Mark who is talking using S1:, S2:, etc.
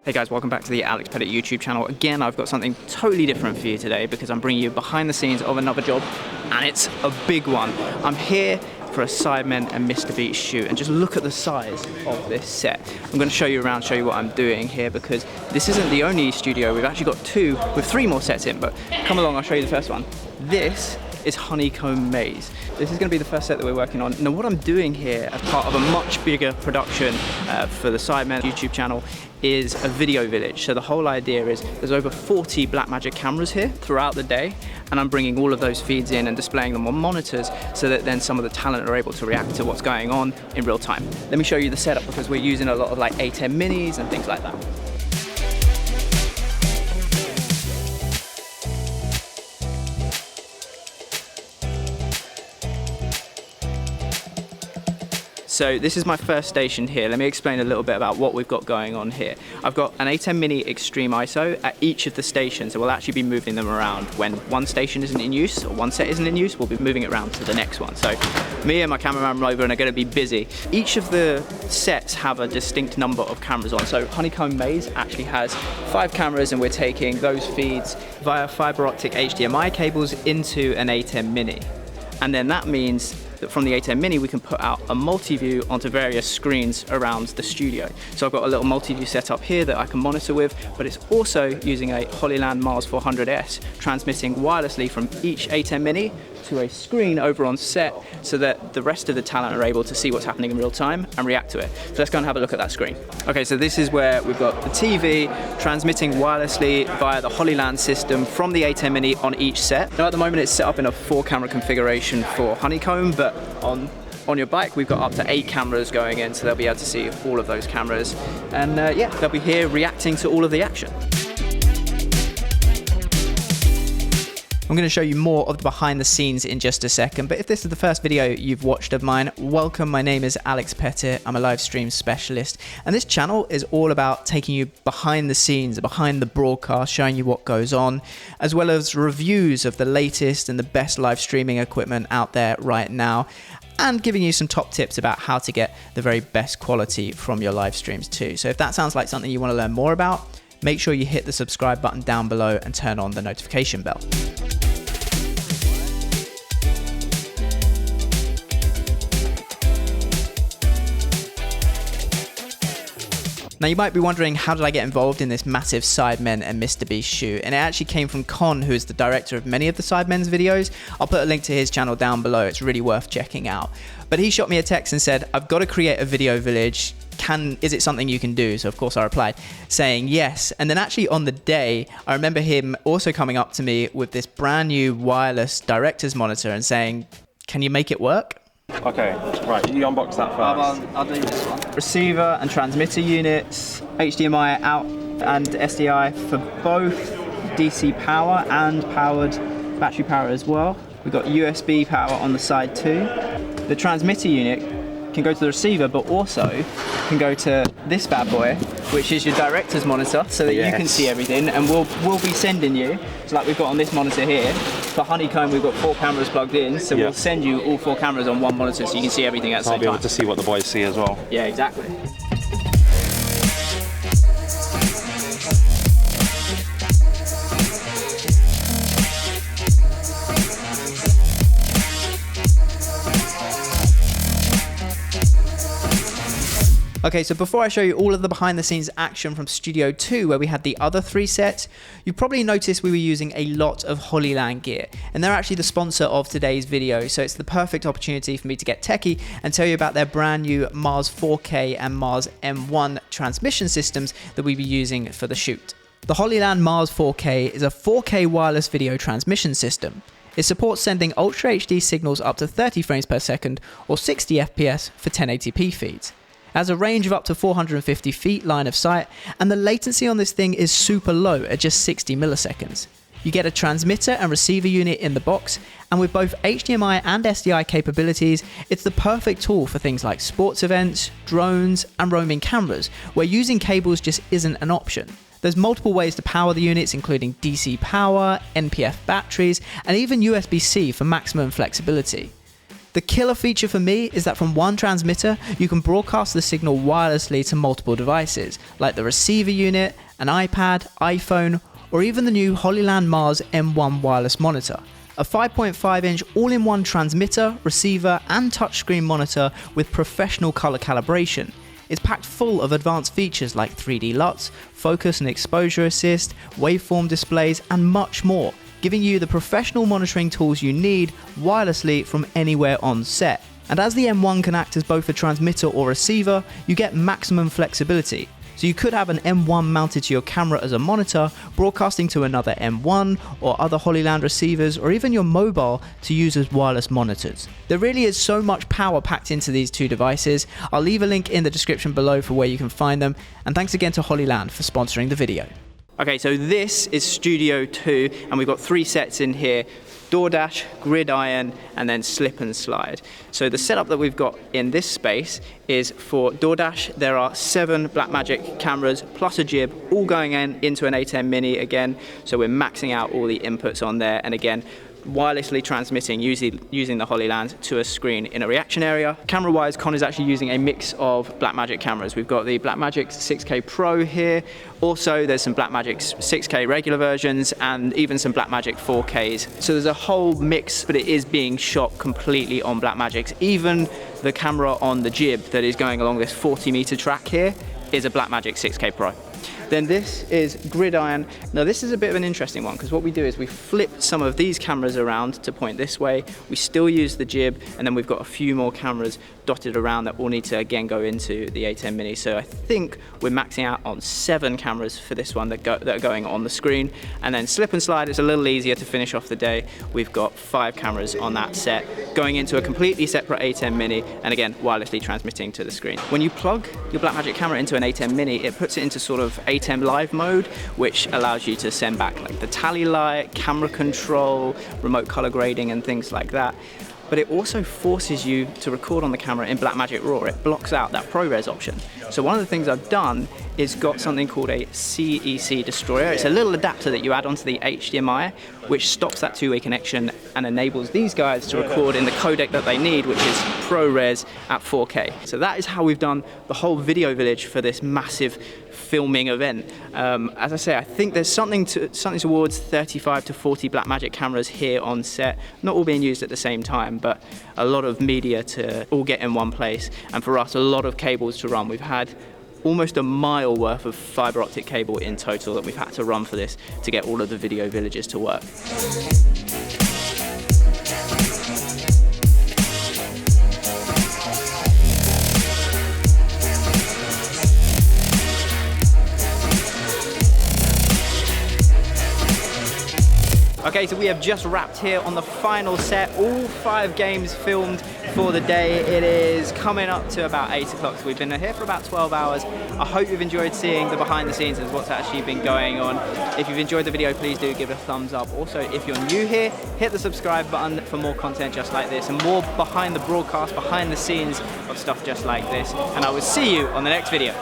S1: Hey guys, welcome back to the Alex Pettit YouTube channel. Again, I've got something totally different for you today because I'm bringing you behind the scenes of another job, and it's a big one. I'm here for a Sidemen and Mr. Beast shoot, and just look at the size of this set. I'm going to show you around, show you what I'm doing here, because this isn't the only studio. We've actually got two with three more sets in, but come along, I'll show you the first one. This is Honeycomb Maze. This is going to be the first set that we're working on. Now what I'm doing here as part of a much bigger production for the Sidemen YouTube channel is a video village. So the whole idea is there's over 40 Blackmagic cameras here throughout the day, and I'm bringing all of those feeds in and displaying them on monitors so that then some of the talent are able to react to what's going on in real time. Let me show you the setup, because we're using a lot of like A10 minis and things like that. So this is my first station here. Let me explain a little bit about what we've got going on here. I've got an A10 Mini Extreme ISO at each of the stations, so we'll actually be moving them around. When one station isn't in use, or one set isn't in use, we'll be moving it around to the next one. So me and my cameraman Rover are going to be busy. Each of the sets have a distinct number of cameras on. So Honeycomb Maze actually has 5 cameras, and we're taking those feeds via fiber optic HDMI cables into an A10 Mini. And then that means that from the A10 Mini we can put out a multi-view onto various screens around the studio. So I've got a little multi-view setup here that I can monitor with, but it's also using a Hollyland Mars 400S, transmitting wirelessly from each A10 Mini to a screen over on set so that the rest of the talent are able to see what's happening in real time and react to it. So let's go and have a look at that screen. Okay, so this is where we've got the TV transmitting wirelessly via the Hollyland system from the A10 Mini on each set. Now at the moment it's set up in a 4-camera configuration for Honeycomb, but on your bike we've got up to 8 cameras going in, so they'll be able to see all of those cameras, and yeah, they'll be here reacting to all of the action. I'm going to show you more of the behind the scenes in just a second, but if this is the first video you've watched of mine, welcome. My name is Alex Pettit. I'm a live stream specialist, and this channel is all about taking you behind the scenes, behind the broadcast, showing you what goes on, as well as reviews of the latest and the best live streaming equipment out there right now, and giving you some top tips about how to get the very best quality from your live streams too. So if that sounds like something you want to learn more about, make sure you hit the subscribe button down below and turn on the notification bell. Now you might be wondering, how did I get involved in this massive Sidemen and Mr. Beast shoot? And it actually came from Con, who is the director of many of the Sidemen's videos. I'll put a link to his channel down below, it's really worth checking out. But he shot me a text and said, I've got to create a video village. Is it something you can do? So of course I replied saying yes. And then actually on the day, I remember him also coming up to me with this brand new wireless director's monitor and saying, can you make it work?
S2: Okay, right, you unbox that first.
S1: I'll do this one. Receiver and transmitter units, HDMI out and SDI for both DC power and battery power as well. We've got USB power on the side too. The transmitter unit can go to the receiver, but also can go to this bad boy, which is your director's monitor, so that you can see everything, and we'll be sending you, so like we've got on this monitor here, for Honeycomb we've got 4 cameras plugged in, so we'll send you all 4 cameras on one monitor so you can see everything at the same time.
S2: I'll be able to see what the boys see as well.
S1: Yeah, exactly. Okay, so before I show you all of the behind the scenes action from Studio 2, where we had the other 3 sets, you probably noticed we were using a lot of Hollyland gear, and they're actually the sponsor of today's video, so it's the perfect opportunity for me to get techie and tell you about their brand new Mars 4K and Mars M1 transmission systems that we'll be using for the shoot. The Hollyland Mars 4K is a 4K wireless video transmission system. It supports sending Ultra HD signals up to 30 frames per second or 60 FPS for 1080p feeds. It has a range of up to 450 feet line of sight, and the latency on this thing is super low at just 60 milliseconds. You get a transmitter and receiver unit in the box, and with both HDMI and SDI capabilities, it's the perfect tool for things like sports events, drones, and roaming cameras, where using cables just isn't an option. There's multiple ways to power the units, including DC power, NPF batteries, and even USB-C for maximum flexibility. The killer feature for me is that from one transmitter, you can broadcast the signal wirelessly to multiple devices, like the receiver unit, an iPad, iPhone, or even the new Hollyland Mars M1 wireless monitor. A 5.5-inch all-in-one transmitter, receiver, and touchscreen monitor with professional color calibration. It's packed full of advanced features like 3D LUTs, focus and exposure assist, waveform displays, and much more, giving you the professional monitoring tools you need wirelessly from anywhere on set. And as the M1 can act as both a transmitter or receiver, you get maximum flexibility. So you could have an M1 mounted to your camera as a monitor, broadcasting to another M1 or other Hollyland receivers, or even your mobile to use as wireless monitors. There really is so much power packed into these two devices. I'll leave a link in the description below for where you can find them, and thanks again to Hollyland for sponsoring the video. Okay, so this is Studio 2, and we've got 3 sets in here: DoorDash, Gridiron, and then Slip and Slide. So the setup that we've got in this space is for DoorDash. There are 7 Blackmagic cameras plus a jib, all going into an A10 Mini again. So we're maxing out all the inputs on there, and again, wirelessly transmitting using the Hollyland to a screen in a reaction area. Camera-wise, Con is actually using a mix of Blackmagic cameras. We've got the Blackmagic 6K Pro here. Also, there's some Blackmagic 6K regular versions and even some Blackmagic 4Ks. So there's a whole mix, but it is being shot completely on Blackmagics. Even the camera on the jib that is going along this 40-meter track here is a Blackmagic 6K Pro. Then this is Gridiron. Now this is a bit of an interesting one because what we do is we flip some of these cameras around to point this way. We still use the jib, and then we've got a few more cameras dotted around that all need to again go into the A10 Mini. So I think we're maxing out on 7 cameras for this one that are going on the screen. And then Slip and Slide is a little easier to finish off the day. We've got 5 cameras on that set going into a completely separate A10 Mini, and again wirelessly transmitting to the screen. When you plug your Blackmagic camera into an A10 Mini, it puts it into sort of A10 Live mode, which allows you to send back like the tally light, camera control, remote color grading, and things like that. But it also forces you to record on the camera in Blackmagic RAW. It blocks out that ProRes option. So one of the things I've done is got something called a CEC destroyer. It's a little adapter that you add onto the HDMI, which stops that two-way connection and enables these guys to record in the codec that they need, which is ProRes at 4K. So that is how we've done the whole video village for this massive filming event. As I say, I think there's something towards 35 to 40 Blackmagic cameras here on set, not all being used at the same time, but a lot of media to all get in one place, and for us, a lot of cables to run. We've had almost a mile worth of fiber optic cable in total that we've had to run for this to get all of the video villages to work. Okay, so we have just wrapped here on the final set, all 5 games filmed for the day. It is coming up to about 8 o'clock, so we've been here for about 12 hours. I hope you've enjoyed seeing the behind the scenes of what's actually been going on. If you've enjoyed the video, please do give it a thumbs up. Also, if you're new here, hit the subscribe button for more content just like this and more behind the broadcast, behind the scenes of stuff just like this. And I will see you on the next video.